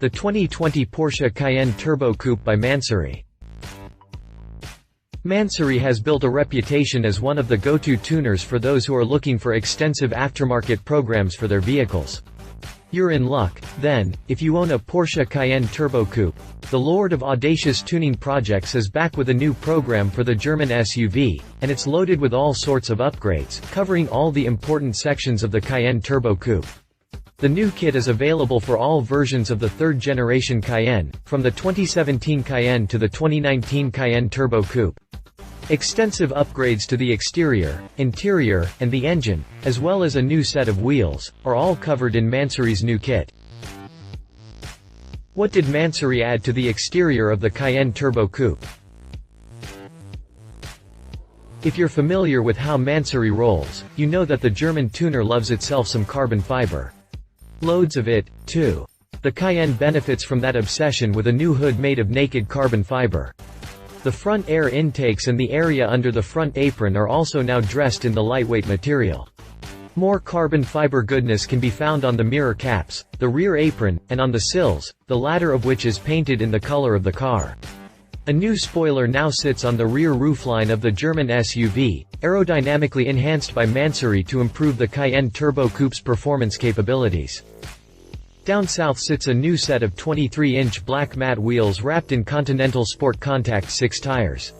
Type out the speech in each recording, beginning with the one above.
The 2020 Porsche Cayenne Turbo Coupe by Mansory. Mansory has built a reputation as one of the go-to tuners for those who are looking for extensive aftermarket programs for their vehicles. You're in luck, then, if you own a Porsche Cayenne Turbo Coupe. The Lord of Audacious Tuning Projects is back with a new program for the German SUV, and it's loaded with all sorts of upgrades, covering all the important sections of the Cayenne Turbo Coupe. The new kit is available for all versions of the third-generation Cayenne, from the 2017 Cayenne to the 2019 Cayenne Turbo Coupe. Extensive upgrades to the exterior, interior, and the engine, as well as a new set of wheels, are all covered in Mansory's new kit. What did Mansory add to the exterior of the Cayenne Turbo Coupe? If you're familiar with how Mansory rolls, you know that the German tuner loves itself some carbon fiber. Loads of it, too. The Cayenne benefits from that obsession with a new hood made of naked carbon fiber. The front air intakes and the area under the front apron are also now dressed in the lightweight material. More carbon fiber goodness can be found on the mirror caps, the rear apron, and on the sills, the latter of which is painted in the color of the car. A new spoiler now sits on the rear roofline of the German SUV, aerodynamically enhanced by Mansory to improve the Cayenne Turbo Coupe's performance capabilities. Down south sits a new set of 23-inch black matte wheels wrapped in Continental Sport Contact 6 tires.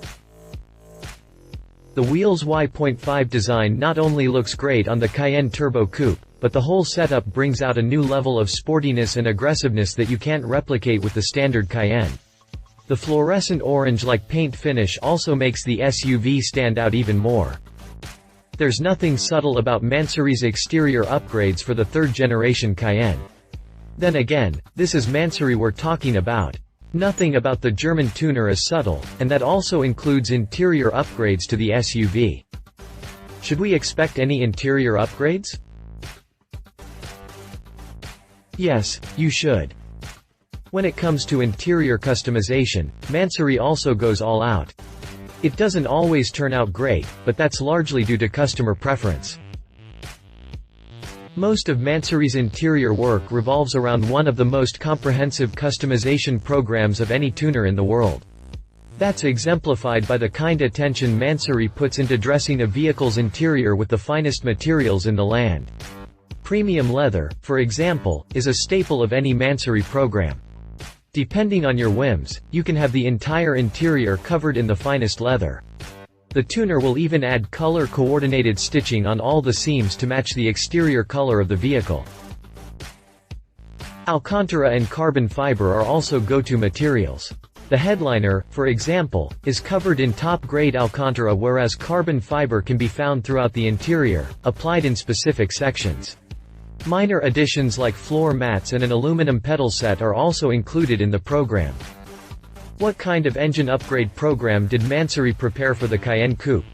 The wheel's Y.5 design not only looks great on the Cayenne Turbo Coupe, but the whole setup brings out a new level of sportiness and aggressiveness that you can't replicate with the standard Cayenne. The fluorescent orange-like paint finish also makes the SUV stand out even more. There's nothing subtle about Mansory's exterior upgrades for the third-generation Cayenne. Then again, this is Mansory we're talking about. Nothing about the German tuner is subtle, and that also includes interior upgrades to the SUV. Should we expect any interior upgrades? Yes, you should. When it comes to interior customization, Mansory also goes all out. It doesn't always turn out great, but that's largely due to customer preference. Most of Mansory's interior work revolves around one of the most comprehensive customization programs of any tuner in the world. That's exemplified by the kind attention Mansory puts into dressing a vehicle's interior with the finest materials in the land. Premium leather, for example, is a staple of any Mansory program. Depending on your whims, you can have the entire interior covered in the finest leather. The tuner will even add color-coordinated stitching on all the seams to match the exterior color of the vehicle. Alcantara and carbon fiber are also go-to materials. The headliner, for example, is covered in top-grade Alcantara, whereas carbon fiber can be found throughout the interior, applied in specific sections. Minor additions like floor mats and an aluminum pedal set are also included in the program. What kind of engine upgrade program did Mansory prepare for the Cayenne Coupe?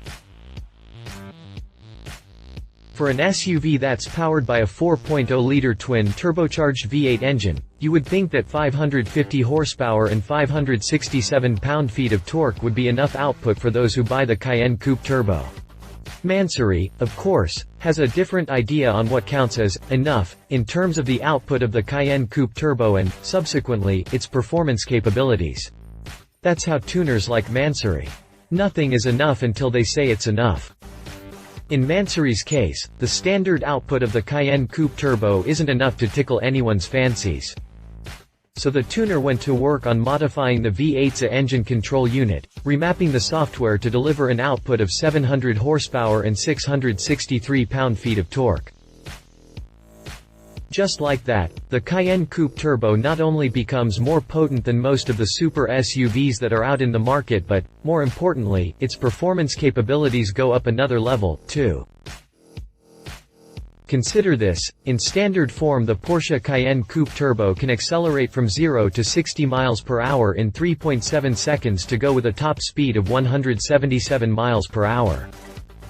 For an SUV that's powered by a 4.0-liter twin-turbocharged V8 engine, you would think that 550 horsepower and 567 pound-feet of torque would be enough output for those who buy the Cayenne Coupe Turbo. Mansory, of course, has a different idea on what counts as enough in terms of the output of the Cayenne Coupe Turbo and, subsequently, its performance capabilities. That's how tuners like Mansory. Nothing is enough until they say it's enough. In Mansory's case, the standard output of the Cayenne Coupe Turbo isn't enough to tickle anyone's fancies. So the tuner went to work on modifying the V8's engine control unit, remapping the software to deliver an output of 700 horsepower and 663 pound-feet of torque. Just like that, the Cayenne Coupe Turbo not only becomes more potent than most of the super SUVs that are out in the market, but, more importantly, its performance capabilities go up another level, too. Consider this: in standard form the Porsche Cayenne Coupe Turbo can accelerate from 0 to 60 miles per hour in 3.7 seconds to go with a top speed of 177 miles per hour.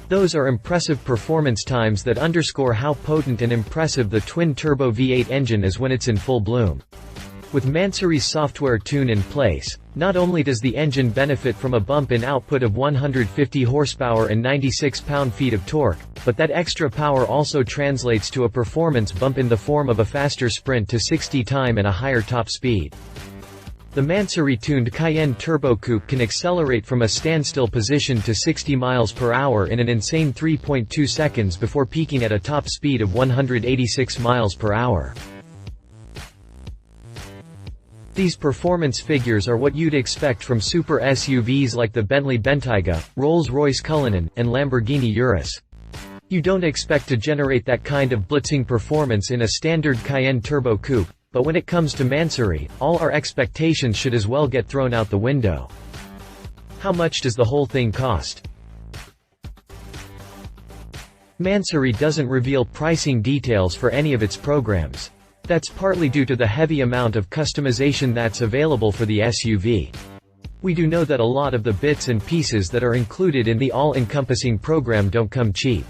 Those are impressive performance times that underscore how potent and impressive the twin-turbo V8 engine is when it's in full bloom. With Mansory's software tune in place, not only does the engine benefit from a bump in output of 150 horsepower and 96 pound-feet of torque, but that extra power also translates to a performance bump in the form of a faster sprint to 60 time and a higher top speed. The Mansory-tuned Cayenne Turbo Coupe can accelerate from a standstill position to 60 miles per hour in an insane 3.2 seconds before peaking at a top speed of 186 miles per hour. These performance figures are what you'd expect from super SUVs like the Bentley Bentayga, Rolls-Royce Cullinan, and Lamborghini Urus. You don't expect to generate that kind of blitzing performance in a standard Cayenne Turbo Coupe, but when it comes to Mansory, all our expectations should as well get thrown out the window. How much does the whole thing cost? Mansory doesn't reveal pricing details for any of its programs. That's partly due to the heavy amount of customization that's available for the SUV. We do know that a lot of the bits and pieces that are included in the all-encompassing program don't come cheap.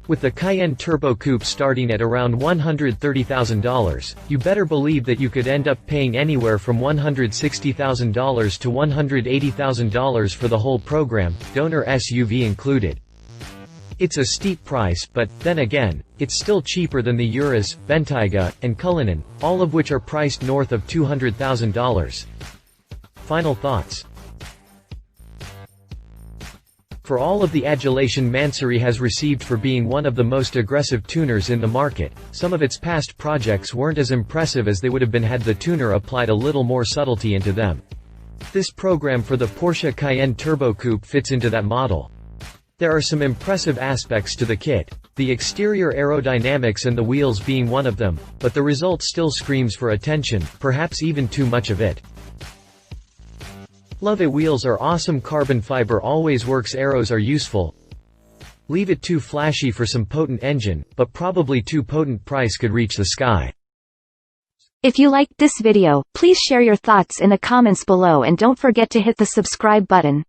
With the Cayenne Turbo Coupe starting at around $130,000, you better believe that you could end up paying anywhere from $160,000 to $180,000 for the whole program, donor SUV included. It's a steep price, but, then again, it's still cheaper than the Urus, Bentayga, and Cullinan, all of which are priced north of $200,000. Final thoughts. For all of the adulation Mansory has received for being one of the most aggressive tuners in the market, some of its past projects weren't as impressive as they would have been had the tuner applied a little more subtlety into them. This program for the Porsche Cayenne Turbo Coupe fits into that model. There are some impressive aspects to the kit, the exterior aerodynamics and the wheels being one of them, but the result still screams for attention, perhaps even too much of it. Love it. Wheels are awesome. Carbon fiber always works. Aeros are useful. Leave it too flashy for some potent engine, but probably too potent price could reach the sky. If you liked this video, please share your thoughts in the comments below and don't forget to hit the subscribe button.